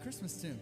Christmas tune.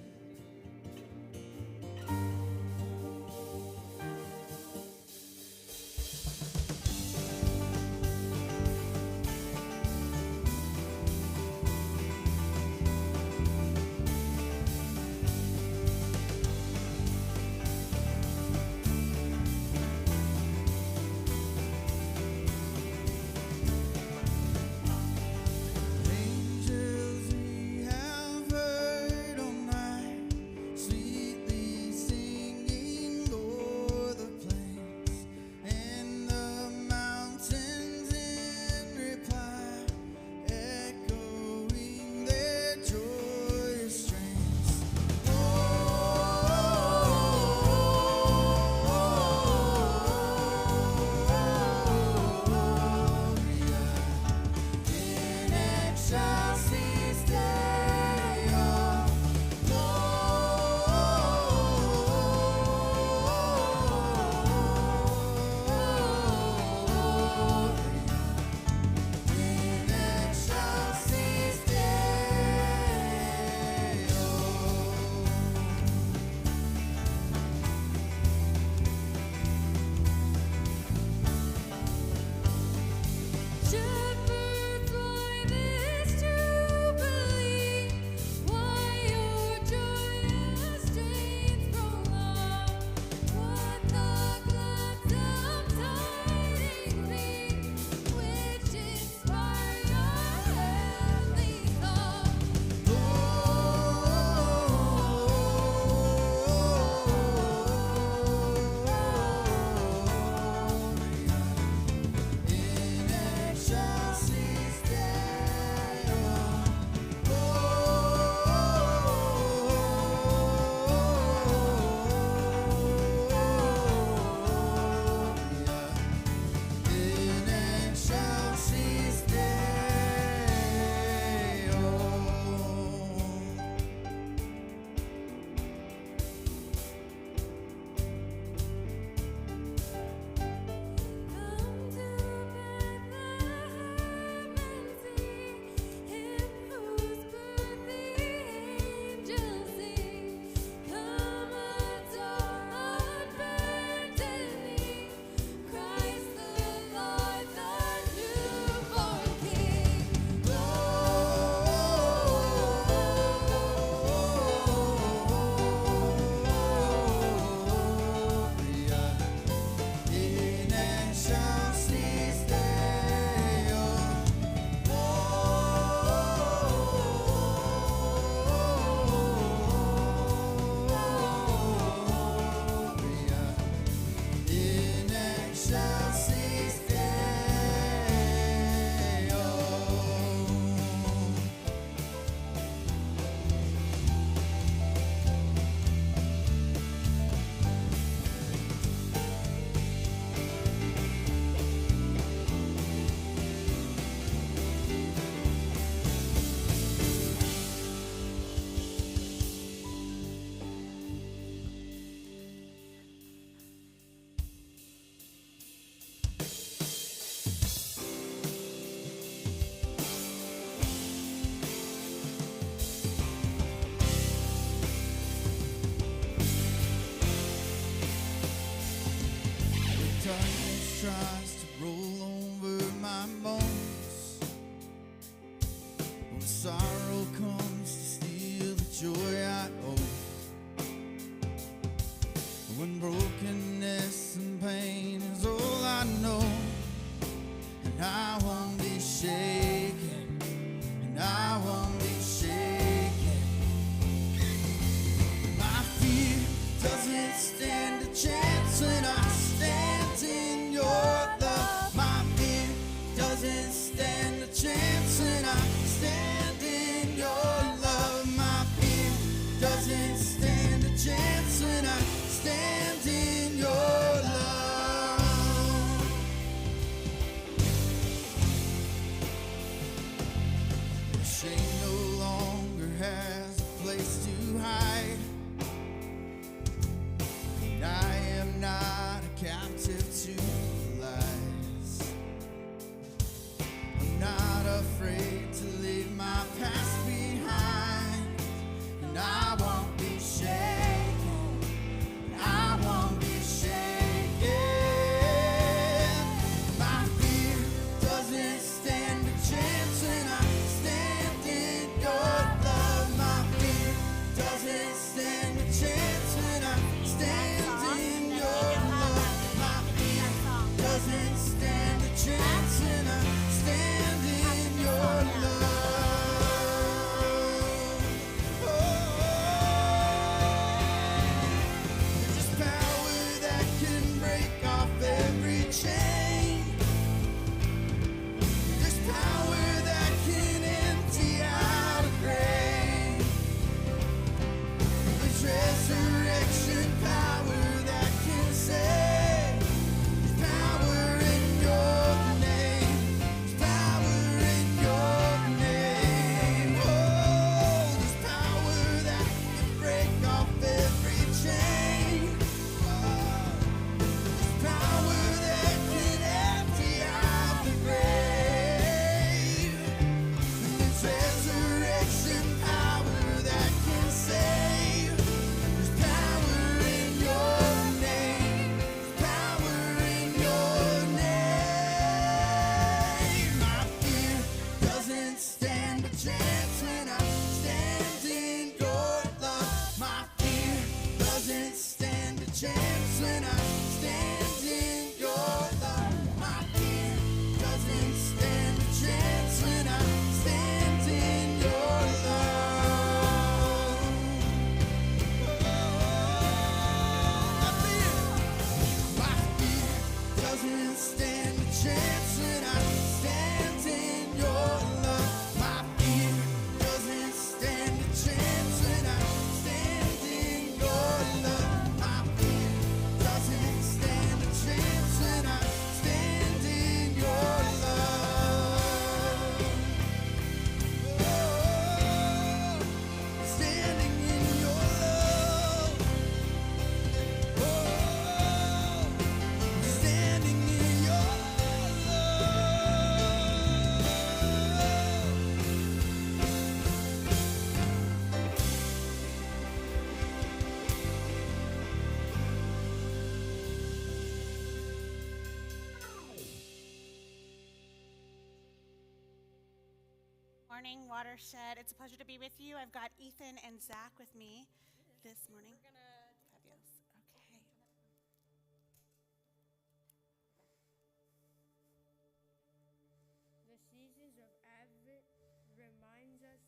Darkness tries to roll over my bones. When sorrow comes to steal the joy I owe. When brokenness and pain is all I know. And I won't be shaken. And I won't be shaken. My fear doesn't stand a chance when I stand in your love. My morning, Watershed. It's a pleasure to be with you. I've got Ethan and Zach with me this morning. Fabulous. Okay. The seasons of Advent reminds us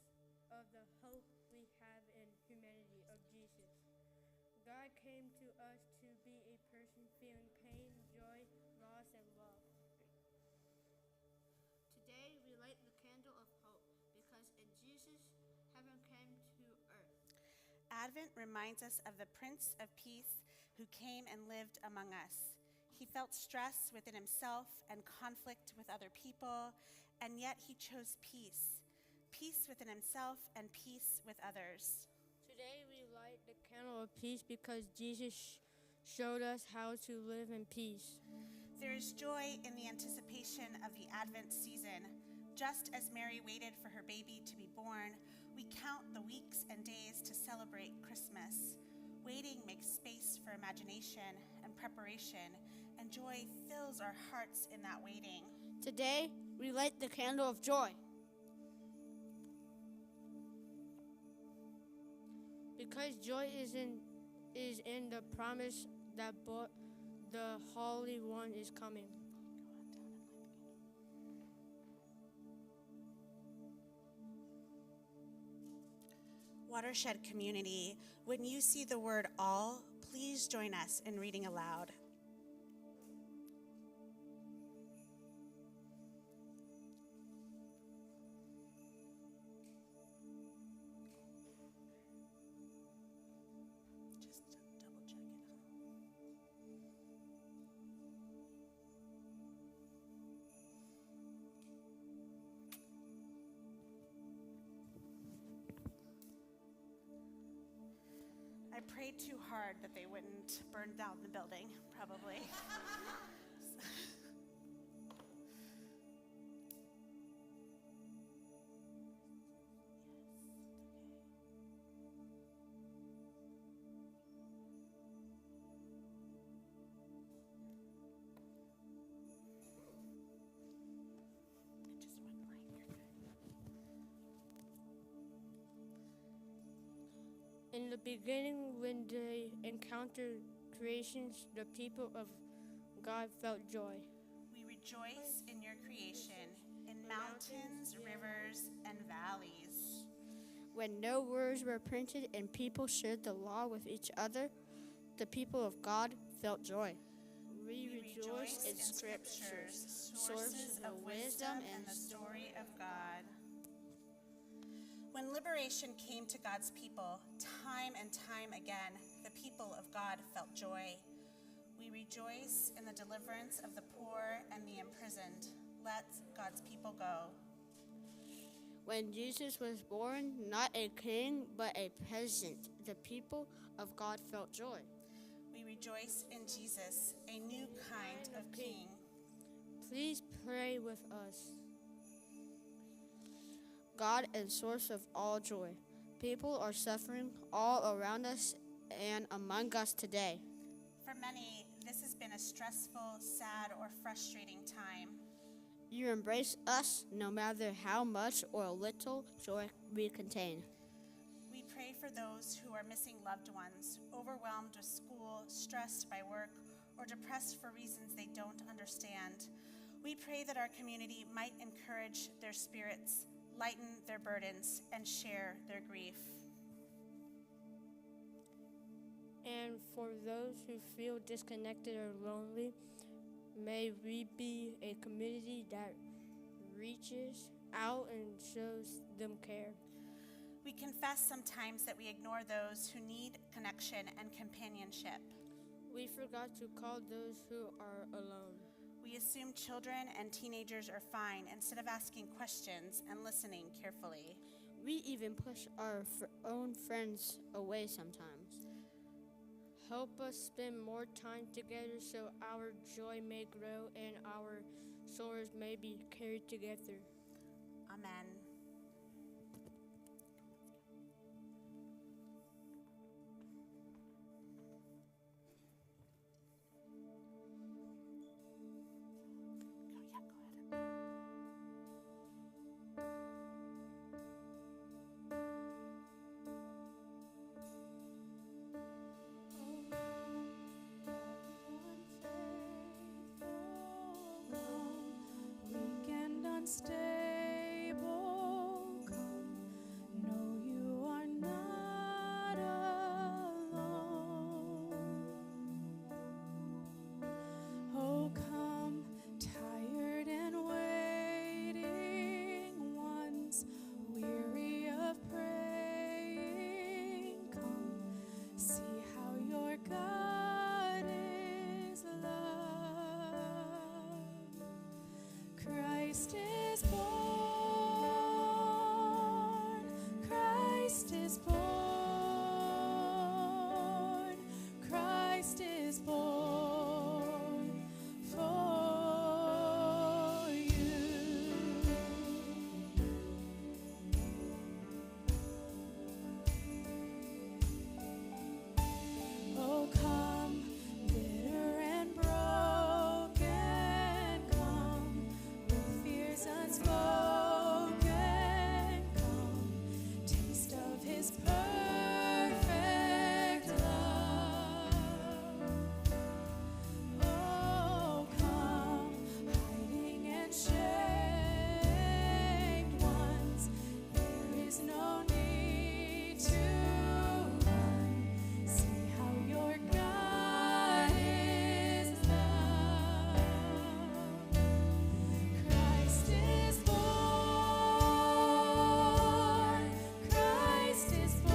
of the hope we have in humanity of Jesus. God came to us to be a person feeling pain, joy, loss, and love. Today we light the candle of hope because in Jesus, heaven came to earth. Advent reminds us of the Prince of Peace who came and lived among us. He felt stress within himself and conflict with other people, and yet he chose peace. Peace within himself and peace with others. Today we light the candle of peace because Jesus showed us how to live in peace. There is joy in the anticipation of the Advent season. Just as Mary waited for her baby to be born, we count the weeks and days to celebrate Christmas. Waiting makes space for imagination and preparation, and joy fills our hearts in that waiting. Today we light the candle of joy because joy is in the promise that the Holy One is coming. Watershed community, when you see the word all, please join us in reading aloud. Just double check it. I prayed too hard that they wouldn't burn down the building, probably. It just went light. You're good. In the beginning, when they encountered creations, the people of God felt joy. We rejoice in your creation, in mountains, rivers, and valleys. When no words were printed and people shared the law with each other, the people of God felt joy. We rejoice in scriptures, sources of wisdom and the story of God. When liberation came to God's people, time and time again, the people of God felt joy. We rejoice in the deliverance of the poor and the imprisoned. Let God's people go. When Jesus was born, not a king, but a peasant, the people of God felt joy. We rejoice in Jesus, a new kind of king. Please pray with us. God is source of all joy. People are suffering all around us and among us today. For many, this has been a stressful, sad, or frustrating time. You embrace us no matter how much or little joy we contain. We pray for those who are missing loved ones, overwhelmed with school, stressed by work, or depressed for reasons they don't understand. We pray that our community might encourage their spirits, lighten their burdens, and share their grief. And for those who feel disconnected or lonely, may we be a community that reaches out and shows them care. We confess sometimes that we ignore those who need connection and companionship. We forgot to call those who are alone. We assume children and teenagers are fine instead of asking questions and listening carefully. We even push our own friends away sometimes. Help us spend more time together so our joy may grow and our souls may be carried together. Amen. Go ahead. unstable. Come, know you are not alone. Oh, come, tired and waiting ones, weary of praying. Come, see how your God is love. Christ is born. Christ is born. Christ is born for you. Oh, come, bitter and broken, come, with fears unspoken, come, taste of his perfect love. Oh, come, hiding and shamed ones, there is no need to run. See how your God is love. Christ is born. Christ is born.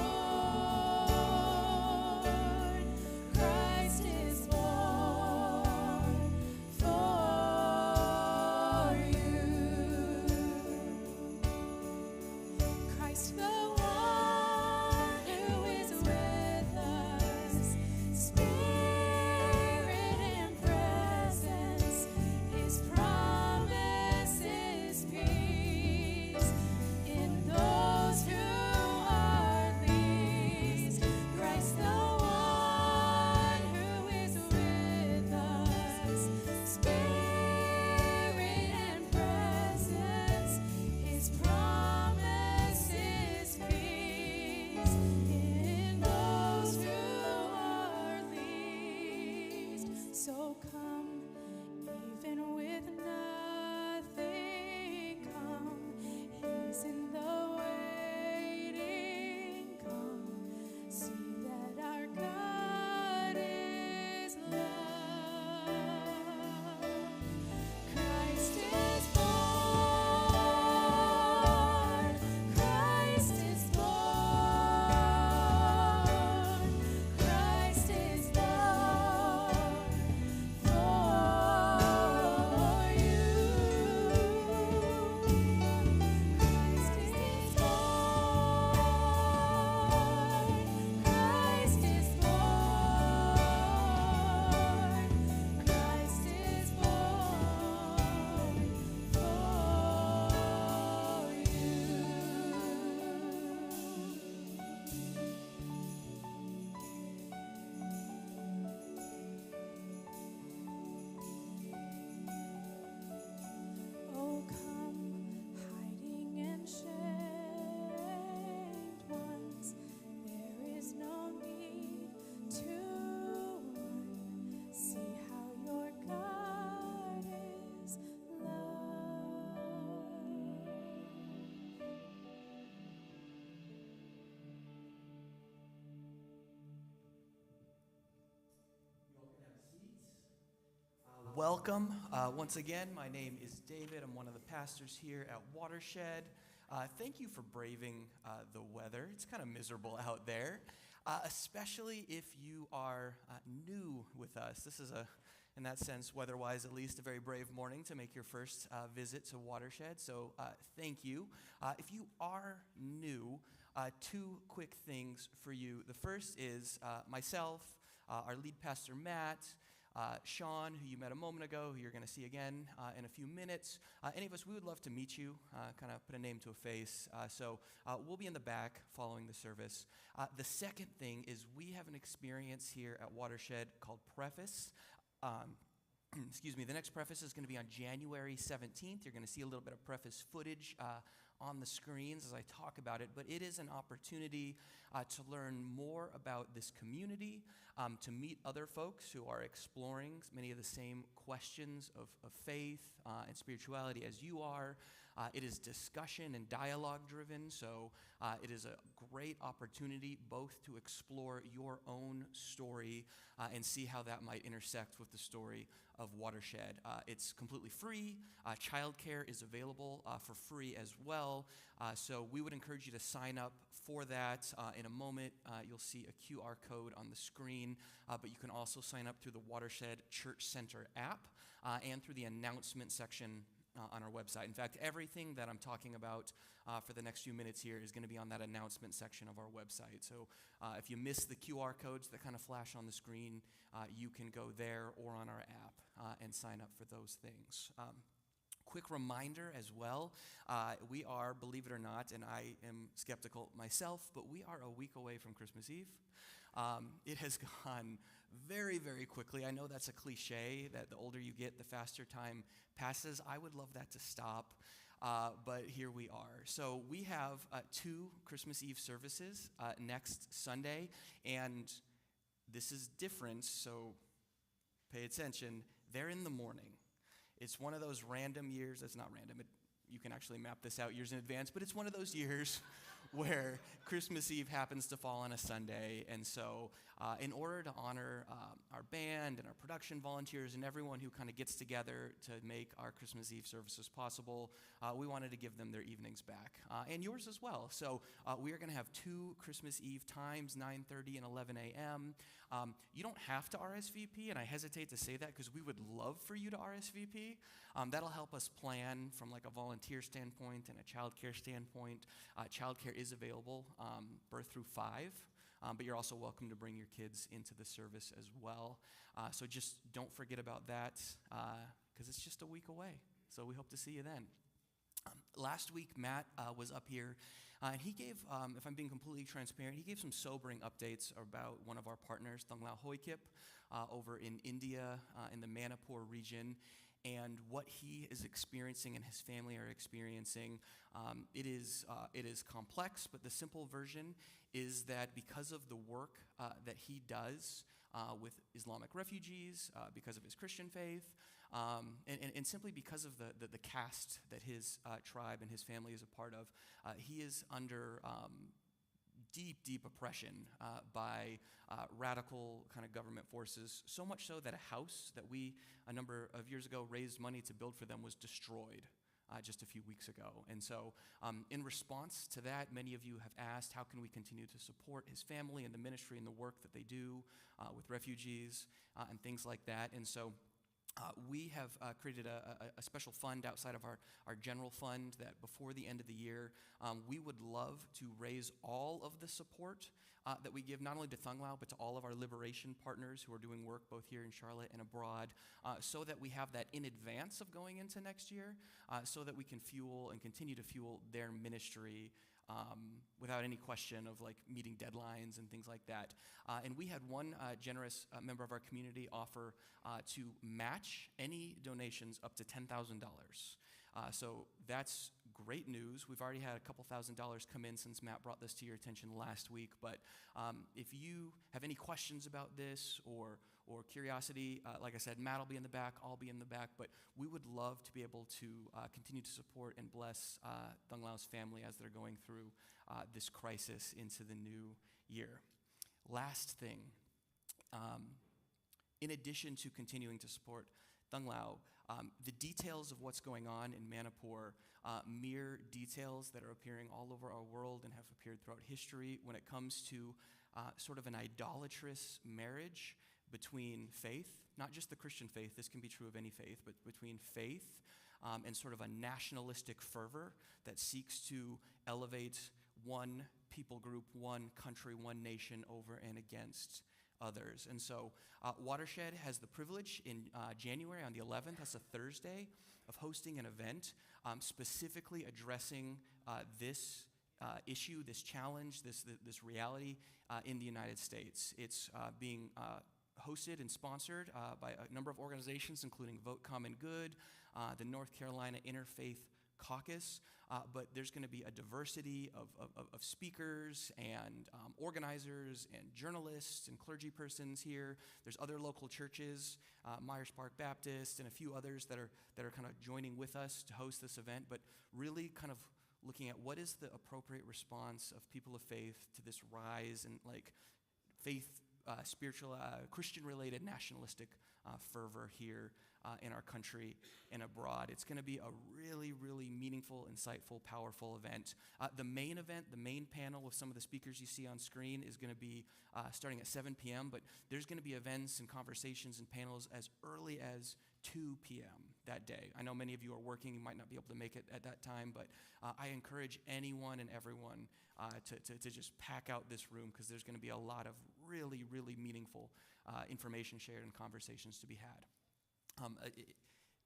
Christ is born for you. Christ the one who is with us, Spirit and presence, his promise is peace in those who are least. Christ the one who is with us, Spirit and presence, his promise is peace in those who are least. So come, even with nothing, come. He's in the waiting. Come, see that our God is love. Christ is born. Christ is born. Christ is born for you. Christ is born. Christ is born. Christ is born for you. Oh, come, hiding and shamed ones, there is no need to run. See how your God is love. Welcome. Once again, my name is David. I'm one of the pastors here at Watershed. Thank you for braving the weather. It's kind of miserable out there, especially if you are new with us. This is in that sense, weather-wise at least, a very brave morning to make your first visit to Watershed. So thank you. If you are new, two quick things for you. The first is myself, our lead pastor Matt, Sean, who you met a moment ago, who you're going to see again in a few minutes. Any of us, we would love to meet you, kind of put a name to a face. So we'll be in the back following the service. The second thing is we have an experience here at Watershed called Preface. Excuse me, the next Preface is going to be on January 17th. You're going to see a little bit of Preface footage on the screens as I talk about it, but it is an opportunity to learn more about this community, to meet other folks who are exploring many of the same questions of faith and spirituality as you are. It is discussion and dialogue driven, so it is a great opportunity both to explore your own story and see how that might intersect with the story of Watershed. It's completely free. Childcare is available for free as well, so we would encourage you to sign up for that. In a moment, you'll see a QR code on the screen, but you can also sign up through the Watershed Church Center app and through the announcement section on our website. In fact, everything that I'm talking about for the next few minutes here is going to be on that announcement section of our website. So if you miss the QR codes that kind of flash on the screen, you can go there or on our app and sign up for those things. Quick reminder as well, we are, believe it or not, and I am skeptical myself, but we are a week away from Christmas Eve. It has gone very, very quickly. I know that's a cliche, that the older you get, the faster time passes. I would love that to stop, but here we are. So we have 2 Christmas Eve services next Sunday, and this is different, so pay attention. They're in the morning. It's one of those random years. It's not random. You can actually map this out years in advance, but it's one of those years where Christmas Eve happens to fall on a Sunday. And so in order to honor our band and our production volunteers and everyone who kind of gets together to make our Christmas Eve services possible, we wanted to give them their evenings back, and yours as well. So we are going to have 2 Christmas Eve times, 9:30 and 11 a.m. You don't have to RSVP, and I hesitate to say that because we would love for you to RSVP. That'll help us plan from like a volunteer standpoint and a childcare standpoint. Childcare is available birth through 5, but you're also welcome to bring your kids into the service as well. So just don't forget about that because it's just a week away. So we hope to see you then. Last week, Matt was up here, and he gave, if I'm being completely transparent, he gave some sobering updates about one of our partners, Thonglao Hoikip, over in India, in the Manipur region, and what he is experiencing and his family are experiencing. It is complex, but the simple version is that because of the work that he does with Islamic refugees, because of his Christian faith, and simply because of the caste that his tribe and his family is a part of, he is under deep oppression by radical kind of government forces, so much so that a house that we, a number of years ago, raised money to build for them was destroyed just a few weeks ago. And so in response to that, many of you have asked, how can we continue to support his family and the ministry and the work that they do with refugees and things like that? And so we have created a special fund outside of our general fund that before the end of the year, we would love to raise all of the support that we give not only to Thonglao, but to all of our liberation partners who are doing work both here in Charlotte and abroad, so that we have that in advance of going into next year, so that we can fuel and continue to fuel their ministry without any question of like meeting deadlines and things like that. And we had one generous member of our community offer to match any donations up to $10,000. So that's great news. We've already had a couple $1,000s come in since Matt brought this to your attention last week. But if you have any questions about this or curiosity, like I said, Matt will be in the back, I'll be in the back. But we would love to be able to continue to support and bless Thonglao's family as they're going through this crisis into the new year. Last thing, in addition to continuing to support Thonglao, the details of what's going on in Manipur, mere details that are appearing all over our world and have appeared throughout history when it comes to sort of an idolatrous marriage between faith, not just the Christian faith, this can be true of any faith, but between faith and sort of a nationalistic fervor that seeks to elevate one people group, one country, one nation over and against others. And so Watershed has the privilege in January on the 11th, that's a Thursday, of hosting an event specifically addressing this issue, this challenge, this reality in the United States. It's being hosted and sponsored by a number of organizations, including Vote Common Good, the North Carolina Interfaith caucus, but there's going to be a diversity of speakers and organizers and journalists and clergy persons here. There's other local churches, Myers Park Baptist and a few others that are kind of joining with us to host this event, but really kind of looking at what is the appropriate response of people of faith to this rise in like faith, spiritual, Christian-related nationalistic fervor here in our country and abroad. It's going to be a really, really meaningful, insightful, powerful event. The main event, the main panel with some of the speakers you see on screen is going to be starting at 7 p.m., but there's going to be events and conversations and panels as early as 2 p.m. that day. I know many of you are working, you might not be able to make it at that time, but I encourage anyone and everyone to just pack out this room because there's going to be a lot of really, really meaningful information shared and conversations to be had.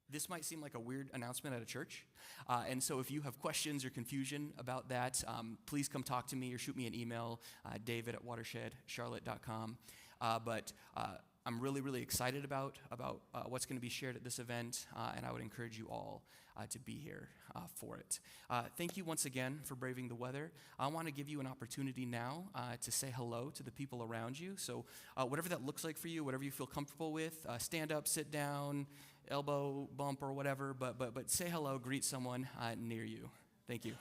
This might seem like a weird announcement at a church, and so if you have questions or confusion about that, please come talk to me or shoot me an email, david@watershed.charlotte.com. But I'm really, really excited about what's going to be shared at this event, and I would encourage you all to be here for it. Thank you once again for braving the weather. I want to give you an opportunity now to say hello to the people around you. So whatever that looks like for you, whatever you feel comfortable with, stand up, sit down, elbow bump or whatever, but say hello, greet someone near you. Thank you.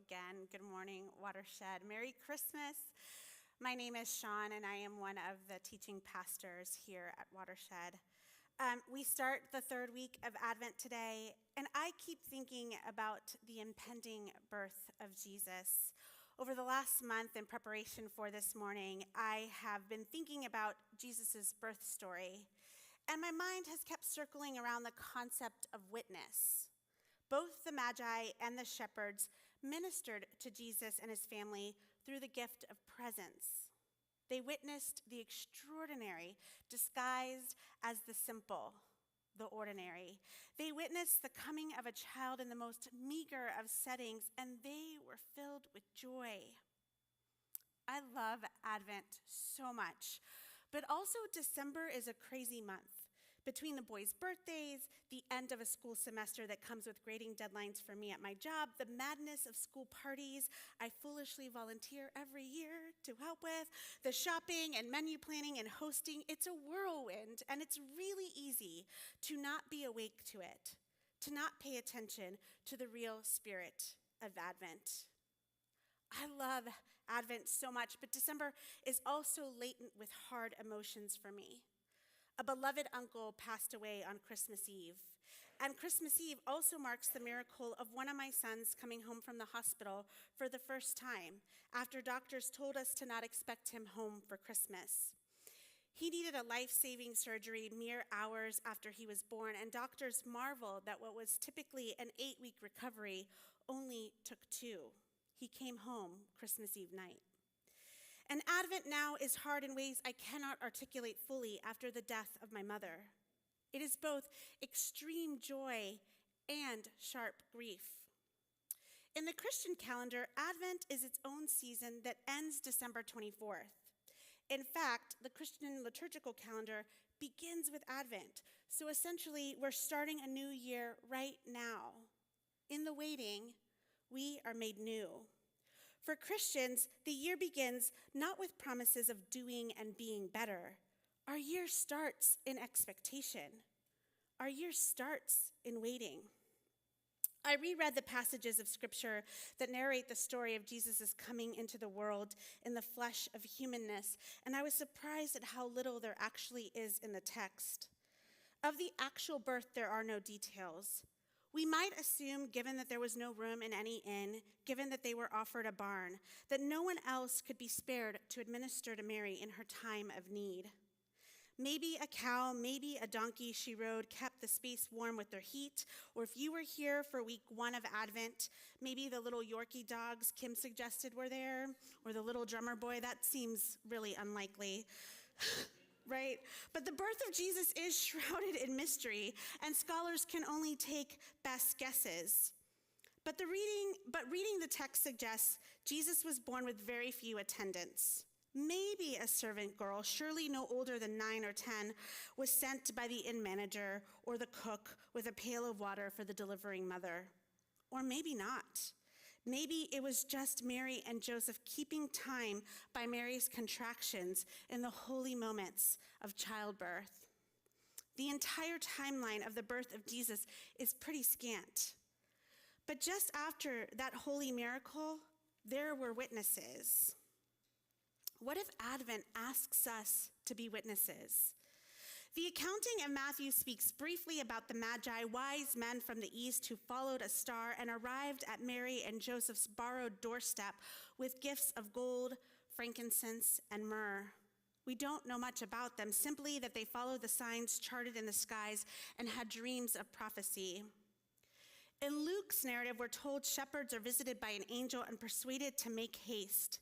Again, good morning, Watershed. Merry Christmas. My name is Sean, and I am one of the teaching pastors here at Watershed. We start the third week of Advent today, and I keep thinking about the impending birth of Jesus. Over the last month, in preparation for this morning, I have been thinking about Jesus' birth story, and my mind has kept circling around the concept of witness. Both the Magi and the shepherds ministered to Jesus and his family through the gift of presence. They witnessed the extraordinary disguised as the simple, the ordinary. They witnessed the coming of a child in the most meager of settings, and they were filled with joy. I love Advent so much, but also December is a crazy month. Between the boys' birthdays, the end of a school semester that comes with grading deadlines for me at my job, the madness of school parties I foolishly volunteer every year to help with, the shopping and menu planning and hosting, it's a whirlwind, and it's really easy to not be awake to it, to not pay attention to the real spirit of Advent. I love Advent so much, but December is also latent with hard emotions for me. A beloved uncle passed away on Christmas Eve, And Christmas Eve also marks the miracle of one of my sons coming home from the hospital for the first time after doctors told us to not expect him home for Christmas. He needed a life-saving surgery mere hours after he was born, and doctors marveled that what was typically an 8-week recovery only took 2. He came home Christmas Eve night. And Advent now is hard in ways I cannot articulate fully after the death of my mother. It is both extreme joy and sharp grief. In the Christian calendar, Advent is its own season that ends December 24th. In fact, the Christian liturgical calendar begins with Advent. So essentially, we're starting a new year right now. In the waiting, we are made new. For Christians, the year begins not with promises of doing and being better. Our year starts in expectation. Our year starts in waiting. I reread the passages of Scripture that narrate the story of Jesus' coming into the world in the flesh of humanness, and I was surprised at how little there actually is in the text. Of the actual birth, there are no details. We might assume, given that there was no room in any inn, given that they were offered a barn, that no one else could be spared to administer to Mary in her time of need. Maybe a cow, maybe a donkey she rode kept the space warm with their heat, or if you were here for week 1 of Advent, maybe the little Yorkie dogs Kim suggested were there, or the little drummer boy. That seems really unlikely. Right? But the birth of Jesus is shrouded in mystery, and scholars can only take best guesses. But reading the text suggests Jesus was born with very few attendants. Maybe a servant girl, surely no older than 9 or 10, was sent by the inn manager or the cook with a pail of water for the delivering mother. Or maybe not. Maybe it was just Mary and Joseph keeping time by Mary's contractions in the holy moments of childbirth. The entire timeline of the birth of Jesus is pretty scant. But just after that holy miracle, there were witnesses. What if Advent asks us to be witnesses? The accounting of Matthew speaks briefly about the Magi, wise men from the east who followed a star and arrived at Mary and Joseph's borrowed doorstep with gifts of gold, frankincense, and myrrh. We don't know much about them, simply that they followed the signs charted in the skies and had dreams of prophecy. In Luke's narrative, we're told shepherds are visited by an angel and persuaded to make haste.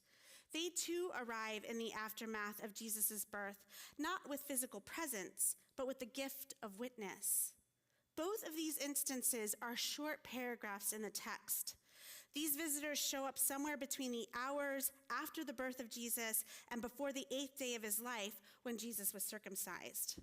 They too arrive in the aftermath of Jesus' birth, not with physical presence, but with the gift of witness. Both of these instances are short paragraphs in the text. These visitors show up somewhere between the hours after the birth of Jesus and before the 8th day of his life when Jesus was circumcised.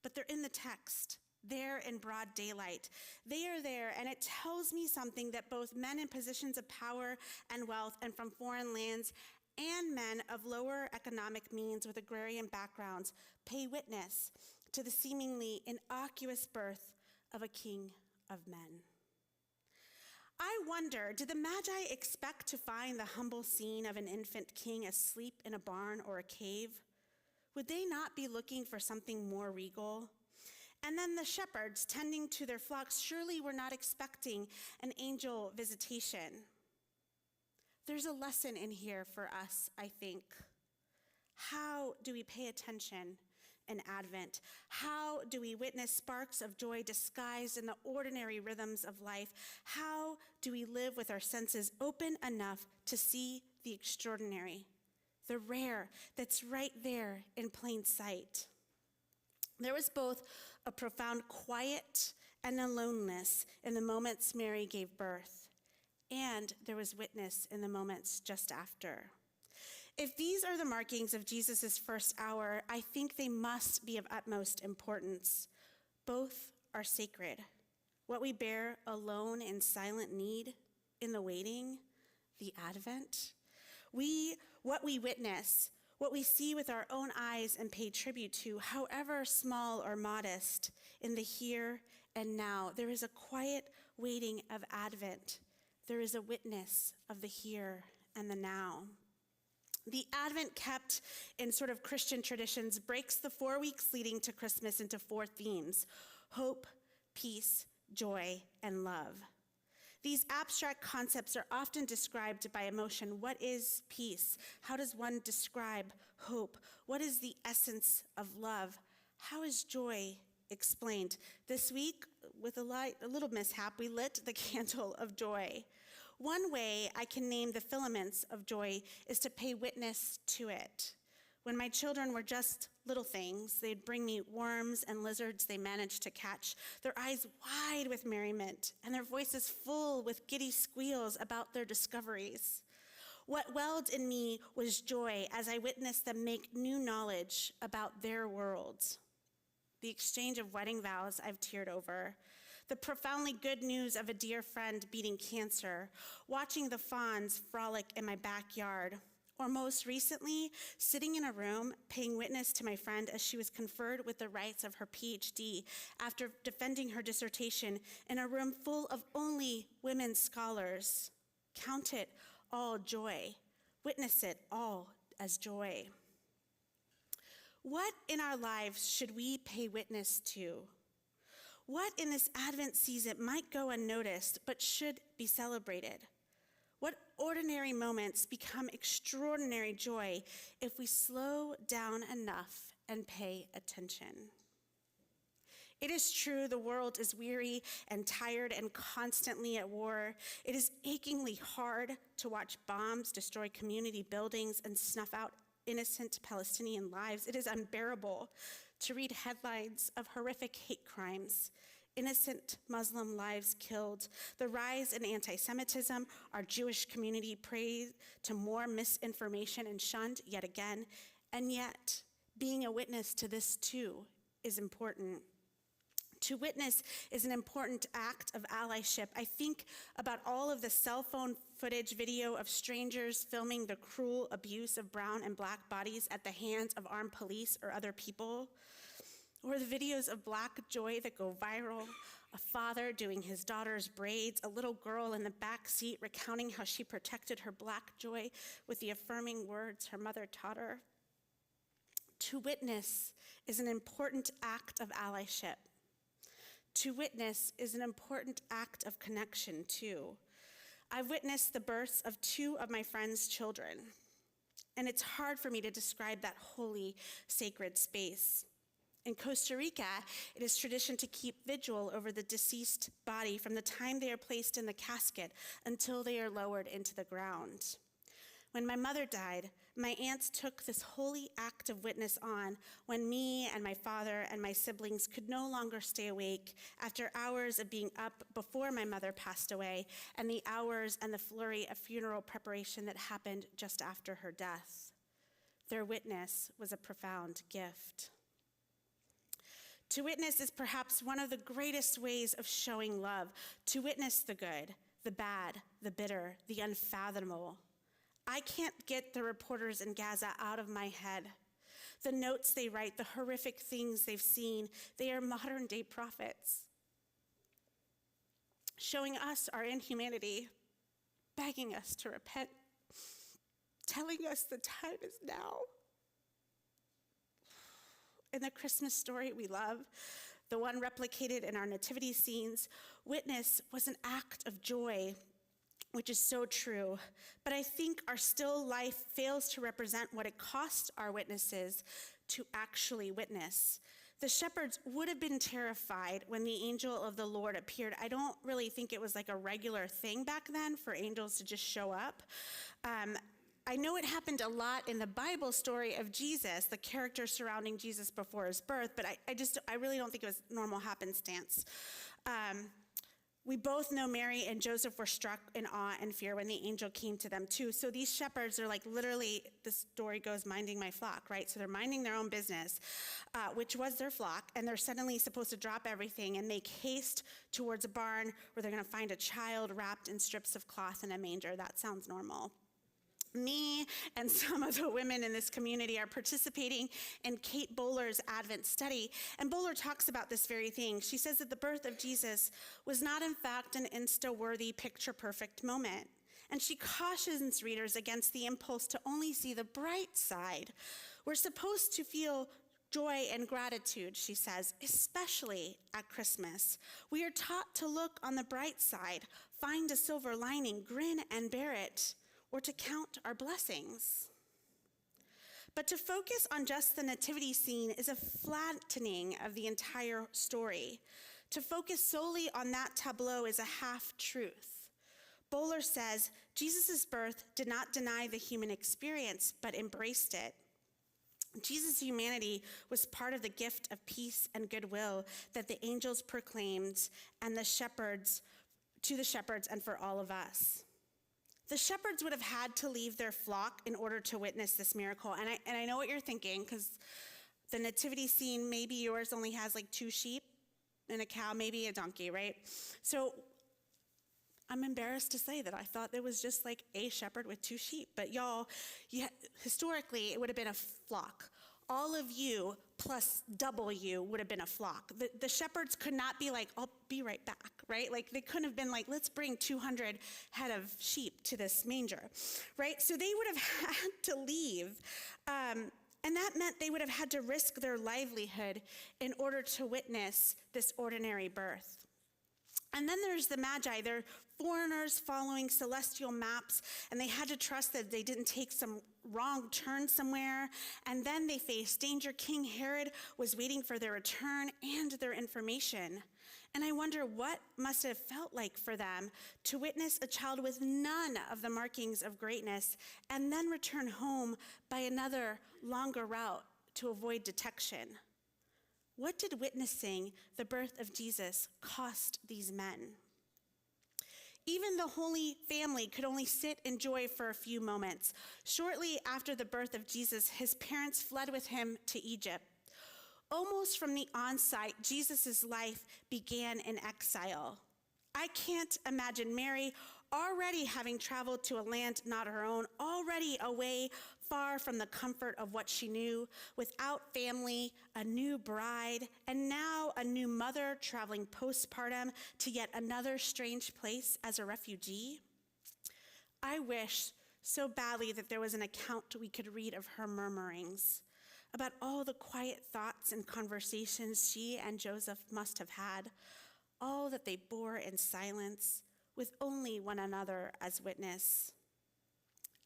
But they're in the text, there in broad daylight. They are there, and it tells me something that both men in positions of power and wealth and from foreign lands and men of lower economic means with agrarian backgrounds pay witness to the seemingly innocuous birth of a king of men. I wonder, did the Magi expect to find the humble scene of an infant king asleep in a barn or a cave? Would they not be looking for something more regal? And then the shepherds tending to their flocks surely were not expecting an angel visitation. There's a lesson in here for us, I think. How do we pay attention in Advent? How do we witness sparks of joy disguised in the ordinary rhythms of life? How do we live with our senses open enough to see the extraordinary, the rare that's right there in plain sight? There was both a profound quiet and aloneness in the moments Mary gave birth. And there was witness in the moments just after. If these are the markings of Jesus' first hour, I think they must be of utmost importance. Both are sacred. What we bear alone in silent need, in the waiting, the Advent. What we witness, what we see with our own eyes and pay tribute to, however small or modest, in the here and now. There is a quiet waiting of Advent. There is a witness of the here and the now. The Advent, kept in sort of Christian traditions, breaks the 4 weeks leading to Christmas into 4 themes: hope, peace, joy, and love. These abstract concepts are often described by emotion. What is peace? How does one describe hope? What is the essence of love? How is joy explained? This week, with a little mishap, we lit the candle of joy. One way I can name the filaments of joy is to pay witness to it. When my children were just little things, they'd bring me worms and lizards they managed to catch, their eyes wide with merriment, and their voices full with giddy squeals about their discoveries. What welled in me was joy as I witnessed them make new knowledge about their worlds. The exchange of wedding vows I've teared over, the profoundly good news of a dear friend beating cancer, watching the fawns frolic in my backyard, or most recently, sitting in a room paying witness to my friend as she was conferred with the rights of her PhD after defending her dissertation in a room full of only women scholars. Count it all joy. Witness it all as joy. What in our lives should we pay witness to? What in this Advent season might go unnoticed but should be celebrated? What ordinary moments become extraordinary joy if we slow down enough and pay attention? It is true the world is weary and tired and constantly at war. It is achingly hard to watch bombs destroy community buildings and snuff out innocent Palestinian lives. It is unbearable to read headlines of horrific hate crimes, innocent Muslim lives killed, the rise in anti-Semitism, our Jewish community prey to more misinformation and shunned yet again, and yet being a witness to this too is important. To witness is an important act of allyship. I think about all of the cell phone footage video of strangers filming the cruel abuse of brown and black bodies at the hands of armed police or other people, or the videos of Black joy that go viral, a father doing his daughter's braids, a little girl in the back seat recounting how she protected her Black joy with the affirming words her mother taught her. To witness is an important act of allyship. To witness is an important act of connection, too. I've witnessed the births of two of my friends' children, and it's hard for me to describe that holy, sacred space. In Costa Rica, it is tradition to keep vigil over the deceased body from the time they are placed in the casket until they are lowered into the ground. When my mother died, my aunts took this holy act of witness on when me and my father and my siblings could no longer stay awake after hours of being up before my mother passed away and the hours and the flurry of funeral preparation that happened just after her death. Their witness was a profound gift. To witness is perhaps one of the greatest ways of showing love. To witness the good, the bad, the bitter, the unfathomable. I can't get the reporters in Gaza out of my head. The notes they write, the horrific things they've seen, they are modern day prophets, showing us our inhumanity, begging us to repent, telling us the time is now. In the Christmas story we love, the one replicated in our nativity scenes, witness was an act of joy, which is so true. But I think our still life fails to represent what it cost our witnesses to actually witness. The shepherds would have been terrified when the angel of the Lord appeared. I don't really think it was like a regular thing back then for angels to just show up. I know it happened a lot in the Bible story of Jesus, the character surrounding Jesus before his birth, but I really don't think it was normal happenstance. We both know Mary and Joseph were struck in awe and fear when the angel came to them too. So these shepherds are like literally, the story goes, minding my flock, right? So they're minding their own business, which was their flock, and they're suddenly supposed to drop everything and make haste towards a barn where they're gonna find a child wrapped in strips of cloth in a manger. That sounds normal. Me and some of the women in this community are participating in Kate Bowler's Advent study, and Bowler talks about this very thing. She says that the birth of Jesus was not, in fact, an Insta-worthy, picture-perfect moment, and she cautions readers against the impulse to only see the bright side. We're supposed to feel joy and gratitude, she says, especially at Christmas. We are taught to look on the bright side, find a silver lining, grin and bear it, or to count our blessings. But to focus on just the nativity scene is a flattening of the entire story. To focus solely on that tableau is a half-truth. Bowler says, Jesus' birth did not deny the human experience, but embraced it. Jesus' humanity was part of the gift of peace and goodwill that the angels proclaimed and to the shepherds and for all of us. The shepherds would have had to leave their flock in order to witness this miracle. And I know what you're thinking, because the nativity scene, maybe yours only has like 2 sheep and a cow, maybe a donkey, right? So I'm embarrassed to say that I thought there was just like a shepherd with 2 sheep. But y'all, historically, it would have been a flock. All of you plus double you would have been a flock. The shepherds could not be like, I'll be right back, right? Like they couldn't have been like, let's bring 200 head of sheep to this manger, right? So they would have had to leave. And that meant they would have had to risk their livelihood in order to witness this ordinary birth. And then there's the Magi. They're foreigners following celestial maps, and they had to trust that they didn't take some wrong turn somewhere. And then they faced danger. King Herod was waiting for their return and their information. And I wonder what must have felt like for them to witness a child with none of the markings of greatness and then return home by another longer route to avoid detection. What did witnessing the birth of Jesus cost these men? Even the Holy Family could only sit in joy for a few moments. Shortly after the birth of Jesus, his parents fled with him to Egypt. Almost from the onset, Jesus' life began in exile. I can't imagine Mary already having traveled to a land not her own, already away far from the comfort of what she knew, without family, a new bride, and now a new mother traveling postpartum to yet another strange place as a refugee. I wish so badly that there was an account we could read of her murmurings, about all the quiet thoughts and conversations she and Joseph must have had, all that they bore in silence, with only one another as witness.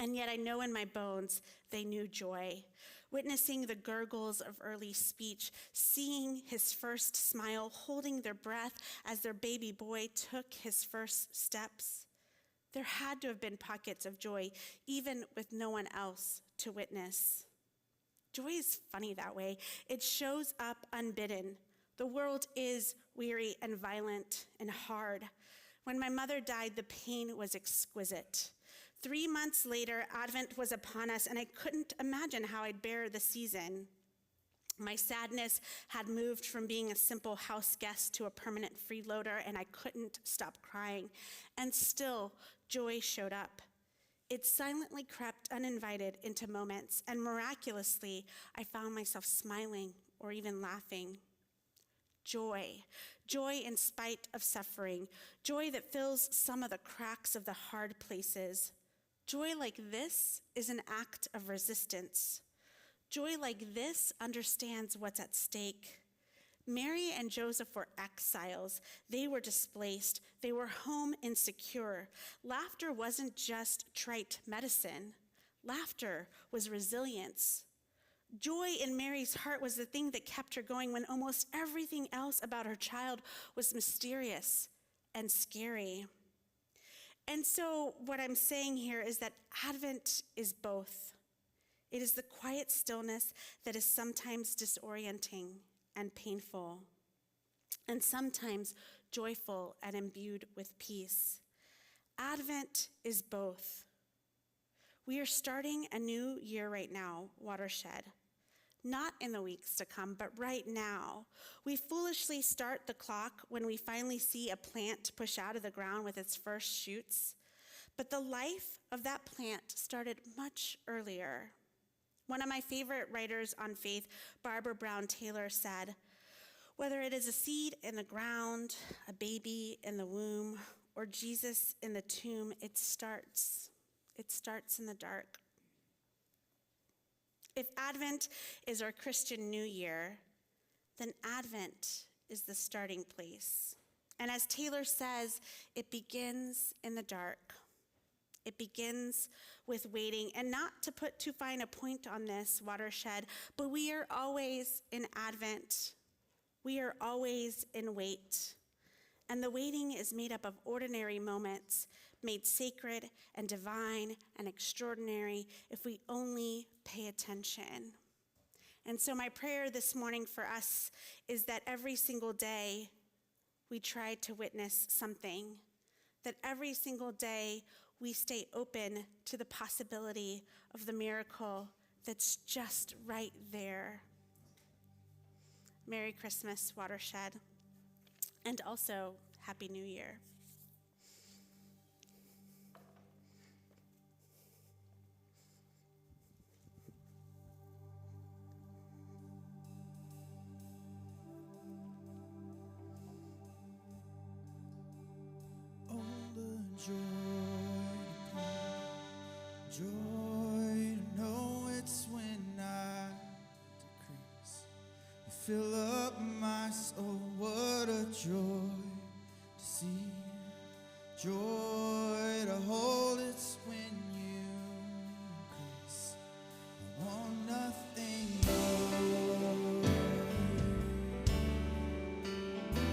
And yet I know in my bones they knew joy, witnessing the gurgles of early speech, seeing his first smile, holding their breath as their baby boy took his first steps. There had to have been pockets of joy, even with no one else to witness. Joy is funny that way. It shows up unbidden. The world is weary and violent and hard. When my mother died, the pain was exquisite. 3 months later, Advent was upon us, and I couldn't imagine how I'd bear the season. My sadness had moved from being a simple house guest to a permanent freeloader, and I couldn't stop crying. And still, joy showed up. It silently crept uninvited into moments, and miraculously, I found myself smiling or even laughing. Joy in spite of suffering, joy that fills some of the cracks of the hard places. Joy like this is an act of resistance. Joy like this understands what's at stake. Mary and Joseph were exiles. They were displaced. They were home insecure. Laughter wasn't just trite medicine. Laughter was resilience. Joy in Mary's heart was the thing that kept her going when almost everything else about her child was mysterious and scary. And so what I'm saying here is that Advent is both. It is the quiet stillness that is sometimes disorienting and painful, and sometimes joyful and imbued with peace. Advent is both. We are starting a new year right now, Watershed. Not in the weeks to come, but right now. We foolishly start the clock when we finally see a plant push out of the ground with its first shoots. But the life of that plant started much earlier. One of my favorite writers on faith, Barbara Brown Taylor, said, "Whether it is a seed in the ground, a baby in the womb, or Jesus in the tomb, it starts in the dark." If Advent is our Christian New Year, then Advent is the starting place. And as Taylor says, it begins in the dark. It begins with waiting. And not to put too fine a point on this, Watershed, but we are always in Advent. We are always in wait. And the waiting is made up of ordinary moments, made sacred and divine and extraordinary if we only pay attention. And so my prayer this morning for us is that every single day we try to witness something, that every single day we stay open to the possibility of the miracle that's just right there. Merry Christmas, Watershed, and also Happy New Year. Joy to know it's when I decrease. You fill up my soul, what a joy to see. Joy to hold it's when you increase. I want nothing more.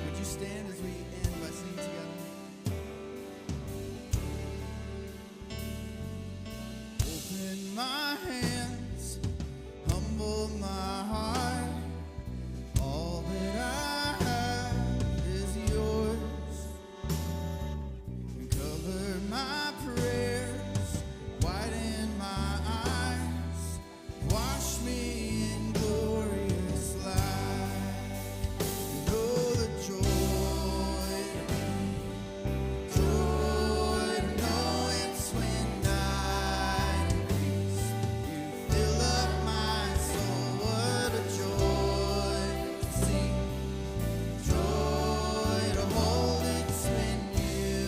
Would you stand as we end by singing together? Open my hands, humble my heart. All that I have is yours. Cover my prayers, widen my eyes. Wash me in glorious light. Know the joy to know it's when I increase. You fill up my soul, what a joy to see. Joy to hold it's when you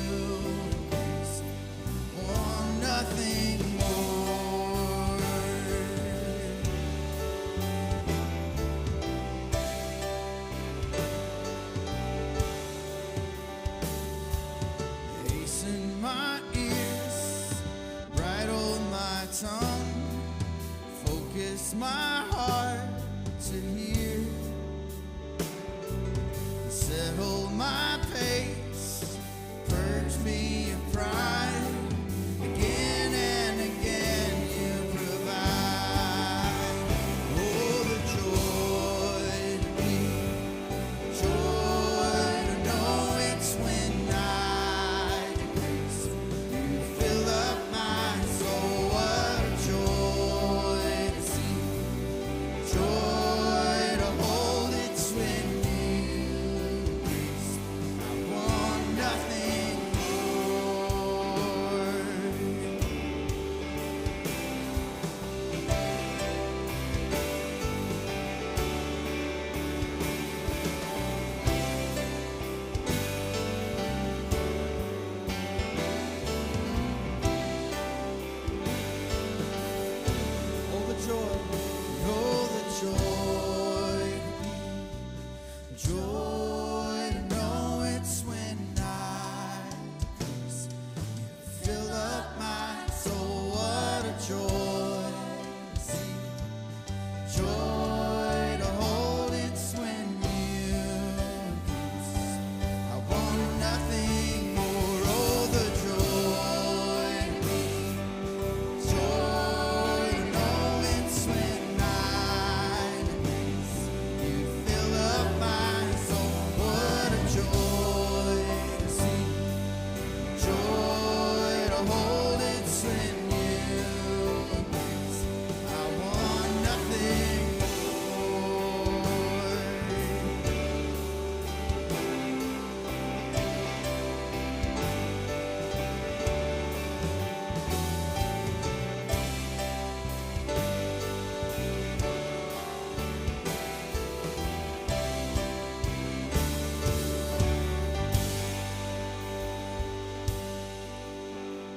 increase. Want nothing more. Hasten my ears, bridle my tongue, focus my heart to hear. Settle my pace, purge me of pride. Again and again you provide. Oh, the joy to be, joy to know it's when I decrease. You fill up my soul, what a joy to see. Joy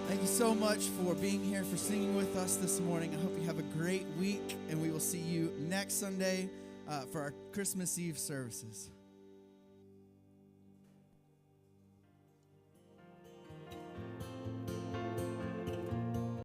Thank you so much for being here, for singing with us this morning. I hope you have a great week, and we will see you next Sunday for our Christmas Eve services.